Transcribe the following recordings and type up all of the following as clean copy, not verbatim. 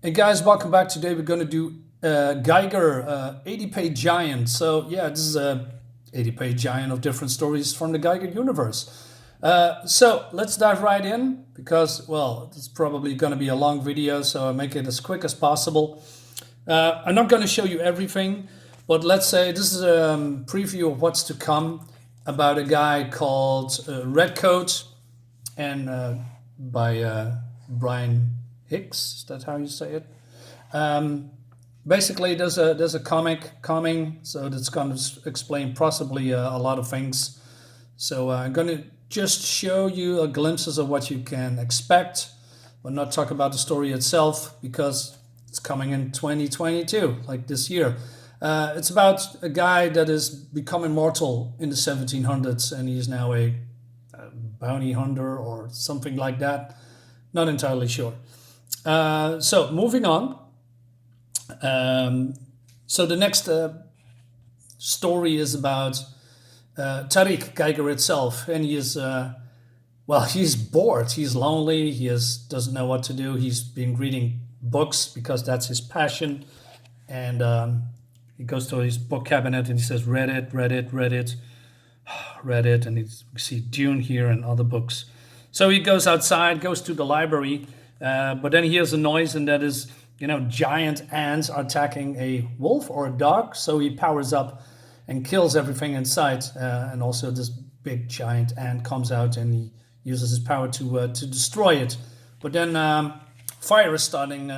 Hey guys, welcome back. Today we're going to do Geiger 80-page giant. So yeah, this is a 80-page giant of different stories from the Geiger universe. So let's dive right in because, well, it's probably going to be a long video, so I'll make it as quick as possible. I'm not going to show you everything, but let's say this is a preview of what's to come about a guy called REDCOAT and by Bryan Hicks. Is that how you say it? Basically, there's a comic coming, so that's going to explain possibly a lot of things. So I'm going to just show you glimpses of what you can expect, but not talk about the story itself because it's coming in 2022, like this year. It's about a guy that has become immortal in the 1700s, and he's now a bounty hunter or something like that. Not entirely sure. So moving on. So the next story is about Tariq Geiger itself, and he is he's bored, he's lonely, doesn't know what to do. He's been reading books because that's his passion, and he goes to his book cabinet and he says, read it, and you see Dune here and other books. So he goes outside, goes to the library. But then he hears a noise, and that is, giant ants are attacking a wolf or a dog. So he powers up and kills everything in sight. And also this big giant ant comes out, and he uses his power to destroy it. But then fire is starting,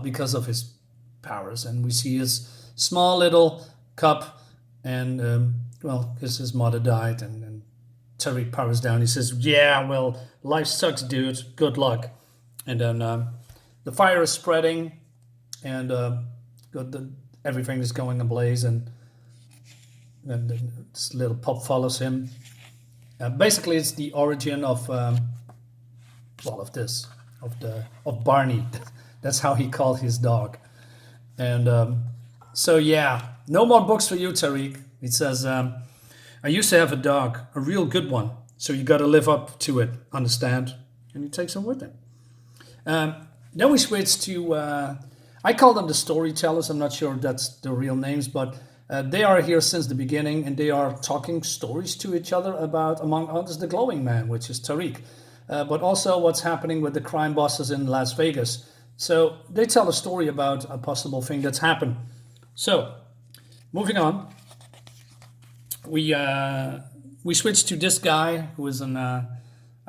because of his powers. And we see his small little cup, and because his mother died, and Tariq powers down. He says, yeah, well, life sucks, dude. Good luck. And then the fire is spreading, and everything is going ablaze, and this little pup follows him. Basically, it's the origin of Barney. That's how he called his dog. And so, yeah, no more books for you, Tariq. He says, I used to have a dog, a real good one, so you got to live up to it, understand? And he takes him with him. Then we switch to, I call them the storytellers. I'm not sure if that's the real names, but they are here since the beginning, and they are talking stories to each other about, among others, the glowing man, which is Tariq, but also what's happening with the crime bosses in Las Vegas. So they tell a story about a possible thing that's happened. So, moving on. We switched to this guy who is I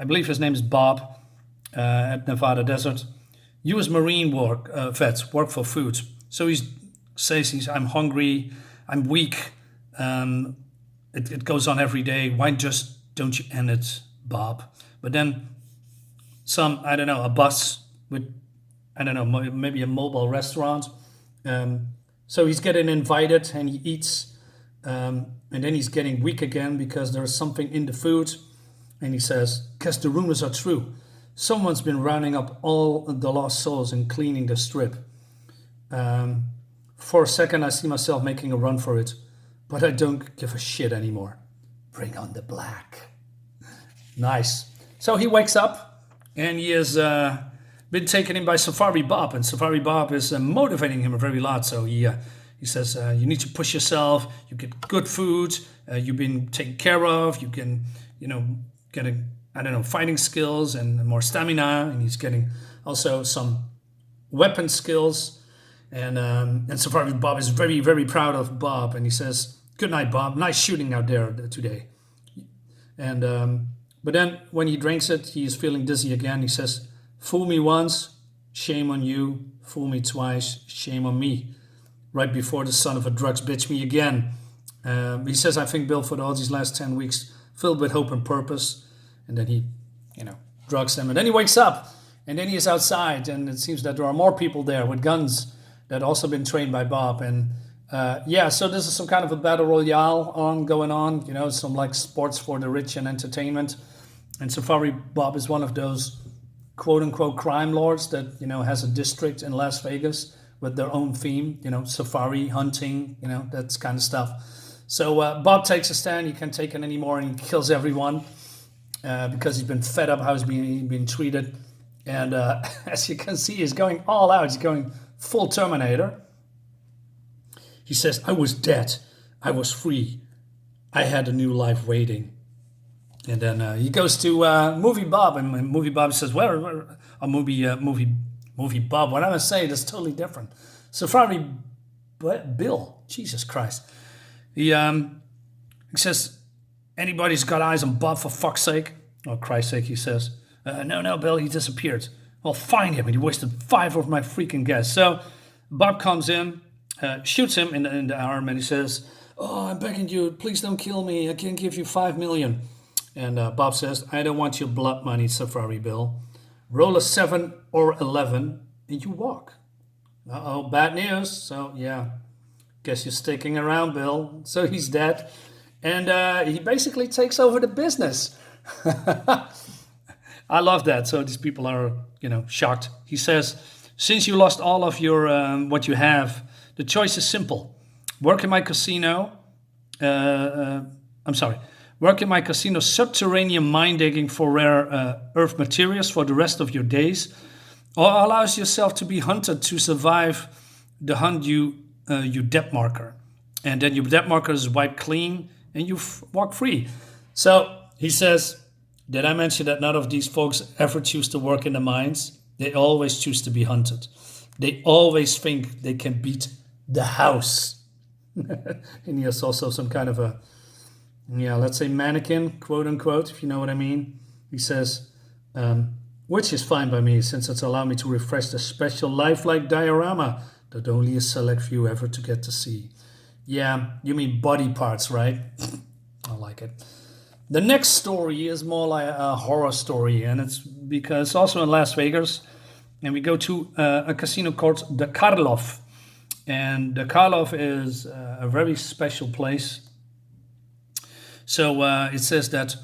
believe his name is Bob, at Nevada Desert. U.S. Marine vets work for food. So he says I'm hungry, I'm weak. It goes on every day. Why just don't you end it, Bob? But then a bus with, maybe a mobile restaurant. So he's getting invited, and he eats. And then he's getting weak again because there's something in the food. And he says, guess the rumors are true. Someone's been rounding up all the lost souls and cleaning the strip. For a second, I see myself making a run for it. But I don't give a shit anymore. Bring on the black. Nice. So he wakes up, and he has been taken in by Safari Bob. And Safari Bob is motivating him a very lot. So he says, you need to push yourself, you get good food, you've been taken care of, you can, get fighting skills and more stamina, and he's getting also some weapon skills. And Safari Bob is very, very proud of Bob, and he says, good night, Bob, nice shooting out there today. And but then when he drinks it, he's feeling dizzy again. He says, fool me once, shame on you, fool me twice, shame on me. Right before the son of a drugs bitch me again. He says, I think, Bill, for all these last 10 weeks, filled with hope and purpose. And then he, drugs him. And then he wakes up, and then he is outside, and it seems that there are more people there with guns that also been trained by Bob. And so this is some kind of a battle royale going on, some like sports for the rich and entertainment. And Safari Bob is one of those quote unquote crime lords that, has a district in Las Vegas with their own theme, safari, hunting, that kind of stuff. So Bob takes a stand. He can't take it anymore, and he kills everyone because he's been fed up how he's being treated. And as you can see, he's going all out. He's going full Terminator. He says, I was dead. I was free. I had a new life waiting. And then he goes to Movie Bob, and Movie Bob says, "Well, a movie Bob. What I'm gonna say, that's totally different." Safari Bill, Jesus Christ. He says, "Anybody's got eyes on Bob, for fuck's sake?" Oh, Christ's sake, he says. No, Bill, he disappeared. Well, find him. And he wasted 5 of my freaking guests. So Bob comes in, shoots him in the arm, and he says, "Oh, I'm begging you, please don't kill me. I can give you $5 million. And Bob says, "I don't want your blood money, Safari Bill. Roll a 7 or 11 and you walk." Uh-oh, bad news. So, yeah, guess you're sticking around, Bill. So he's dead. And he basically takes over the business. I love that. So these people are, shocked. He says, "Since you lost all of your what you have, the choice is simple. Work in my casino. Work in my casino subterranean mine digging for rare earth materials for the rest of your days, or allows yourself to be hunted to survive the hunt you debt marker. And then your debt marker is wiped clean and you walk free." So he says, did I mention that none of these folks ever choose to work in the mines? They always choose to be hunted. They always think they can beat the house. And he has also some kind of a, let's say mannequin, quote unquote, if you know what I mean. He says, which is fine by me, since it's allowed me to refresh the special lifelike diorama that only a select few ever to get to see. Yeah, you mean body parts, right? I like it. The next story is more like a horror story, and it's because also in Las Vegas, and we go to a casino called the Karloff. And the Karloff is a very special place. So it says that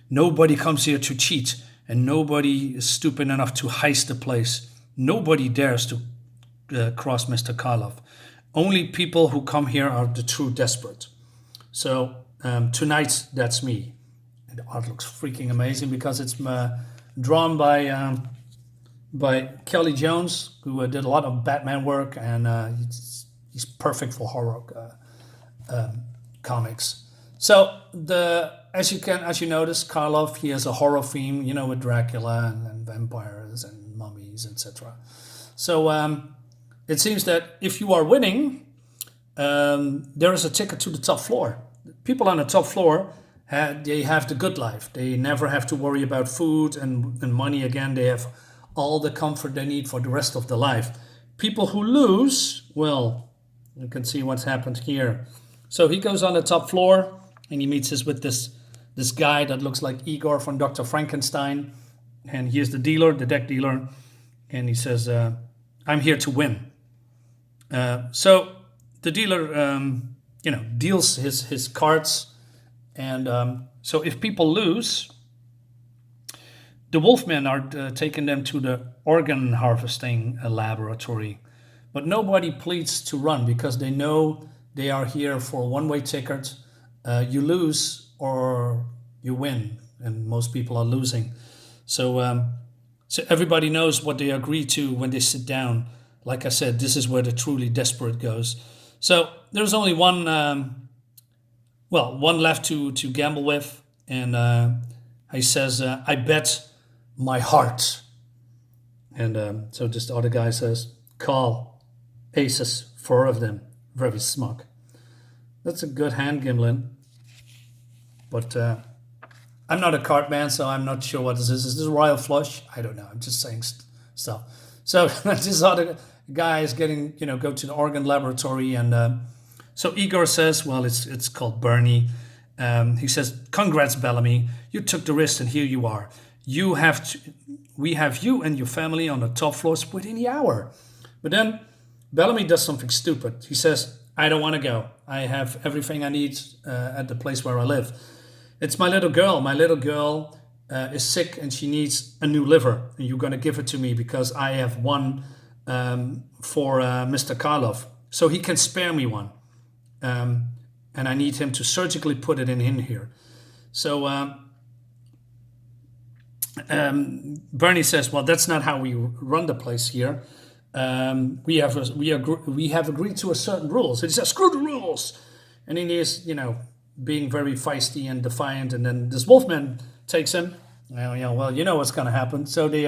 nobody comes here to cheat, and nobody is stupid enough to heist the place. Nobody dares to cross Mr. Karloff. Only people who come here are the true desperate. So tonight, that's me. And the art looks freaking amazing because it's drawn by Kelly Jones, who did a lot of Batman work, and he's perfect for horror comics. So as you notice, Karloff, he has a horror theme, with Dracula and vampires and mummies, etc. So it seems that if you are winning, there is a ticket to the top floor. People on the top floor, they have the good life. They never have to worry about food and money again. They have all the comfort they need for the rest of their life. People who lose, well, you can see what's happened here. So he goes on the top floor, and he meets us with this guy that looks like Igor from Dr. Frankenstein. And he is the dealer, the deck dealer. And he says, "I'm here to win." So the dealer, deals his cards. And so if people lose, the Wolfmen are taking them to the organ harvesting laboratory. But nobody pleads to run because they know they are here for a one-way ticket. You lose or you win, and most people are losing. So everybody knows what they agree to when they sit down. Like I said, this is where the truly desperate goes. So there's only one left to gamble with, and he says, "I bet my heart." And so this other guy says, "Call aces, 4 of them." Very smug. That's a good hand, Gimlin. But I'm not a card man, so I'm not sure what this is. Is this a royal flush? I don't know. I'm just saying stuff. So this other guy is getting, go to the organ laboratory, and so Igor says, well, it's called BARNEY. He says, "Congrats, Bellamy. You took the risk, and here you are. We have you and your family on the top floors within the hour." But then Bellamy does something stupid. He says, "I don't want to go. I have everything I need at the place where I live. It's my little girl. My little girl is sick and she needs a new liver. And you're going to give it to me because I have one for Mr. Karloff. So he can spare me one. And I need him to surgically put it in here." So Bernie says, well, that's not how we run the place here. We have agreed to a certain rules. He says, screw the rules. And he is, being very feisty and defiant. And then this wolfman takes him. Well, you know what's going to happen. So they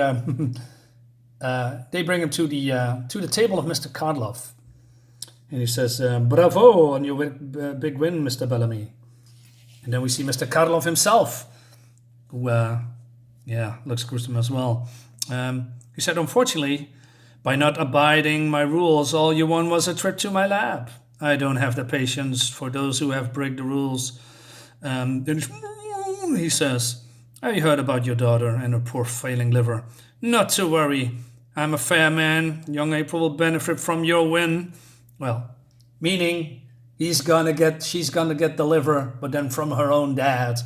bring him to the table of Mr. Karloff. And he says, bravo on your big win, Mr. Bellamy. And then we see Mr. Karloff himself, who, looks gruesome as well. He said, unfortunately, by not abiding my rules, all you won was a trip to my lab. I don't have the patience for those who have break the rules. Then he says, I heard about your daughter and her poor failing liver. Not to worry. I'm a fair man. Young April will benefit from your win. Well, meaning she's gonna get the liver, but then from her own dad.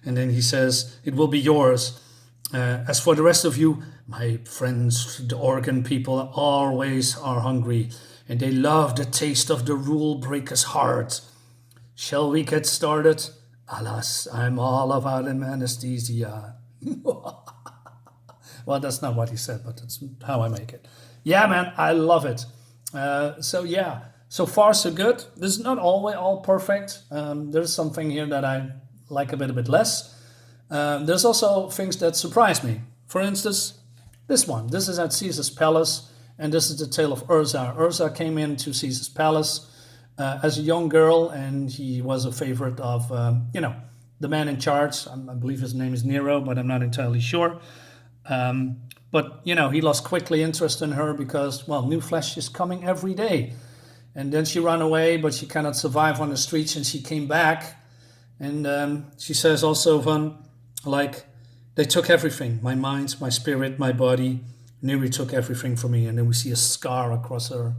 And then he says, it will be yours. As for the rest of you, my friends, the organ people, always are hungry, and they love the taste of the rule breaker's heart. Shall we get started? Alas, I'm all about anesthesia. Well, that's not what he said, but that's how I make it. Yeah, man, I love it. So far so good. This is not always all perfect. There's something here that I like a bit less. There's also things that surprise me. For instance, this one. This is at Caesar's Palace, and this is the tale of Urza. Urza came into Caesar's Palace as a young girl, and he was a favorite of, the man in charge. I believe his name is Nero, but I'm not entirely sure. But he lost quickly interest in her because, well, new flesh is coming every day. And then she ran away, but she cannot survive on the streets, and she came back. And she says also, they took everything, my mind, my spirit, my body. Neri took everything from me. And then we see a scar across her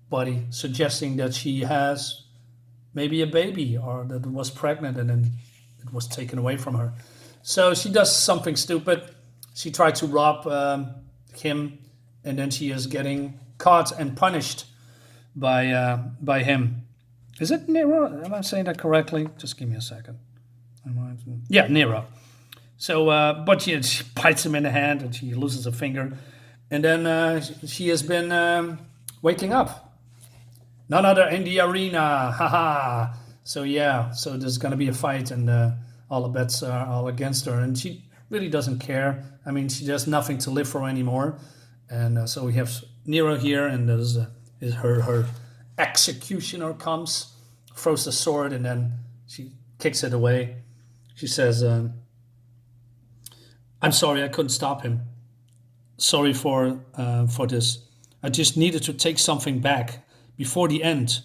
body, suggesting that she has maybe a baby or that was pregnant and then it was taken away from her. So she does something stupid. She tried to rob him, and then she is getting caught and punished by him. Is it Nero? Am I saying that correctly? Just give me a second. Yeah, Nero. So, but she bites him in the hand, and she loses a finger. And then she has been waking up. None other in the arena. Haha. So there's going to be a fight, and all the bets are all against her. And she really doesn't care. I mean, she has nothing to live for anymore. And so we have Nero here, and there's her executioner comes, throws the sword, and then she kicks it away. She says, I'm sorry, I couldn't stop him. Sorry for this. I just needed to take something back before the end.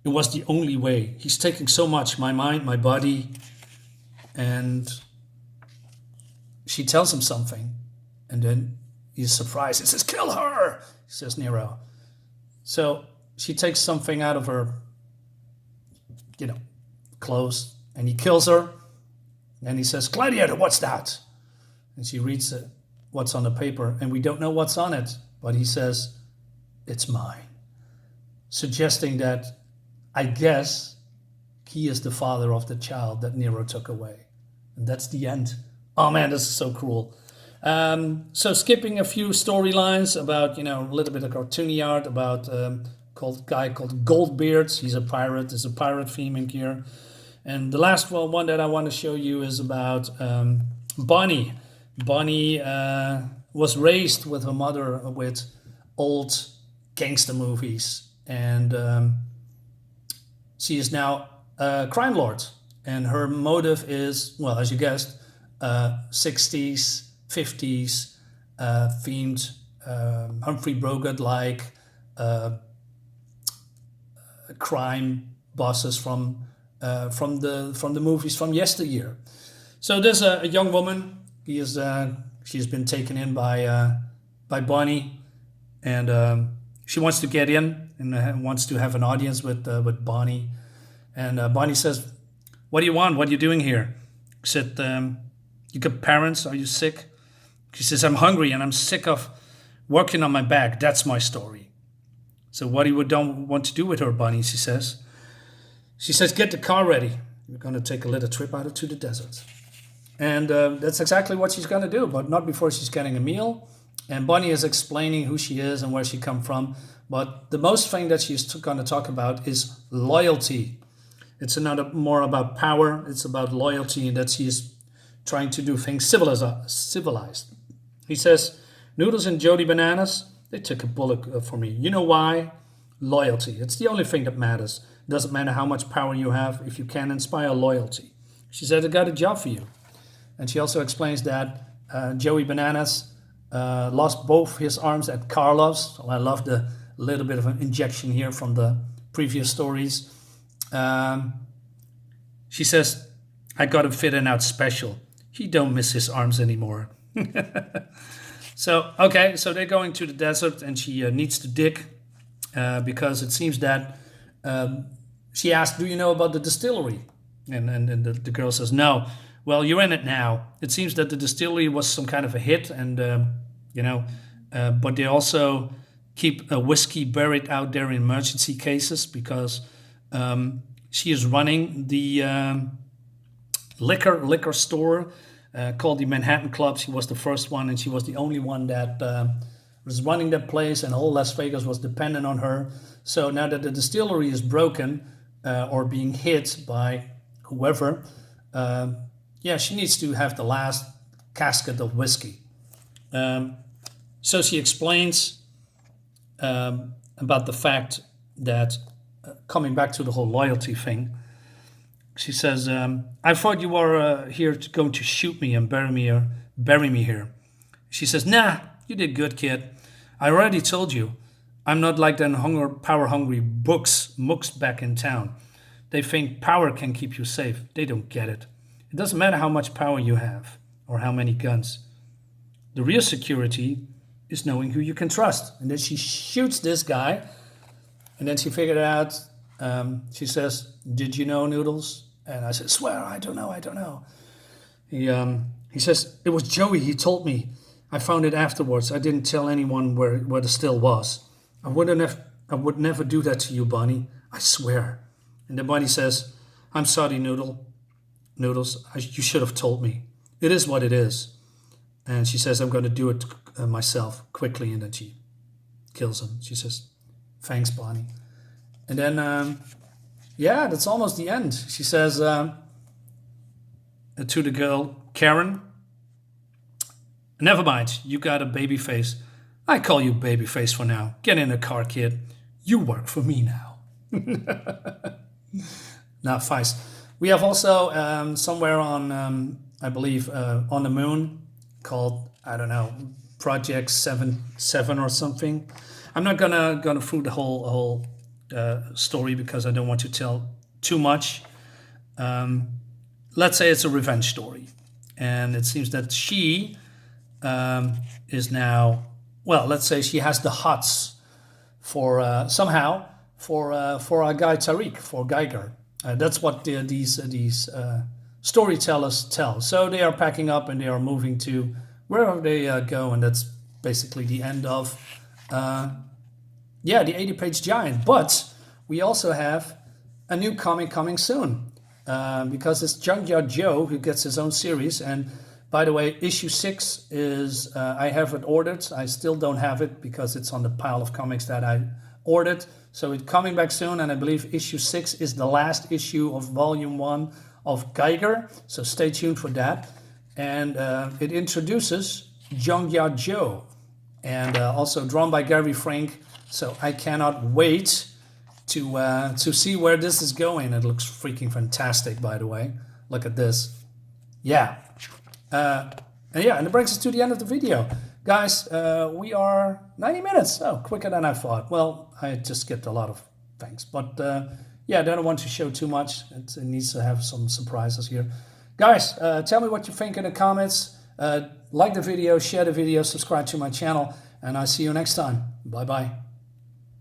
It was the only way. He's taking so much, my mind, my body. And she tells him something. And then he's surprised. He says, kill her, says Nero. So she takes something out of her, clothes. And he kills her. And he says, Gladiator, what's that? And she reads what's on the paper, and we don't know what's on it, but he says, it's mine. Suggesting that, I guess, he is the father of the child that Nero took away. And that's the end. Oh man, this is so cruel. So skipping a few storylines about, a little bit of cartoony art about guy called Goldbeard. He's a pirate. There's a pirate theme in here. And the last one that I want to show you is about Bonnie. Bonnie was raised with her mother with old gangster movies. And she is now a crime lord. And her motive is, well, as you guessed, 60s, 50s themed Humphrey Bogart-like crime bosses from the movies from yesteryear. So there's a young woman. She's been taken in by Bonnie, and she wants to get in and wants to have an audience with Bonnie. And Bonnie says, "What do you want? What are you doing here?" He said, "You got parents? Are you sick?" She says, "I'm hungry and I'm sick of working on my back. That's my story." So what do you don't want to do with her, Bonnie? She says, "Get the car ready. We're going to take a little trip out into the desert." And that's exactly what she's going to do, but not before she's getting a meal. And Bonnie is explaining who she is and where she come from. But the most thing that she's going to talk about is loyalty. It's another more about power. It's about loyalty, and that she's trying to do things civilized. He says, Noodles and Jody Bananas, they took a bullet for me. You know why? Loyalty. It's the only thing that matters. It doesn't matter how much power you have if you can inspire loyalty. She said, I got a job for you. And she also explains that Joey Bananas lost both his arms at Karloff's. So I love the little bit of an injection here from the previous stories. She says, I got him fitted out special. He don't miss his arms anymore. So, okay, so they're going to the desert, and she needs to dig because it seems that she asked, do you know about the distillery? And the girl says, no. Well, you're in it now. It seems that the distillery was some kind of a hit, and, but they also keep a whiskey buried out there in emergency cases because she is running the liquor store called the Manhattan Club. She was the first one, and she was the only one that was running that place, and all Las Vegas was dependent on her. So now that the distillery is broken or being hit by whoever, she needs to have the last casket of whiskey. So she explains about the fact that, coming back to the whole loyalty thing, she says, I thought you were going to shoot me and bury me here. She says, nah, you did good, kid. I already told you, I'm not like them power-hungry mooks back in town. They think power can keep you safe. They don't get it. It doesn't matter how much power you have or how many guns. The real security is knowing who you can trust. And then she shoots this guy, and then she figured out, she says, did you know, Noodles? And I said, swear, I don't know. He says, it was Joey, he told me. I found it afterwards. I didn't tell anyone where the still was. I would never do that to you, Bonnie. I swear. And then Bonnie says, I'm sorry, Noodles, you should have told me. It is what it is. And she says, I'm going to do it myself quickly. And then she kills him. She says, thanks, Bonnie. And then, that's almost the end. She says to the girl, Karen, never mind, you got a baby face. I call you baby face for now. Get in the car, kid. You work for me now. Now, Feist. We have also somewhere on, I believe, on the moon called, I don't know, Project 7 or something. I'm not gonna through the whole story because I don't want to tell too much. Let's say it's a revenge story, and it seems that she is now, well, let's say she has the hots for somehow for our guy Tariq, for Geiger. That's what these storytellers tell. So they are packing up and they are moving to wherever they go, and that's basically the end of the 80-page giant. But we also have a new comic coming soon because it's Junkyard Joe who gets his own series. And by the way, issue 6 is, I have it ordered. I still don't have it because it's on the pile of comics that I ordered. So it's coming back soon, and I believe issue 6 is the last issue of volume 1 of Geiger. So stay tuned for that. And it introduces Junkyard Joe, and also drawn by Gary Frank. So I cannot wait to see where this is going. It looks freaking fantastic, by the way. Look at this. Yeah. And it brings us to the end of the video. Guys, we are 90 minutes. Oh, quicker than I thought. Well, I just skipped a lot of things. But I don't want to show too much. It needs to have some surprises here. Guys, tell me what you think in the comments. Like the video, share the video, subscribe to my channel. And I'll see you next time. Bye-bye.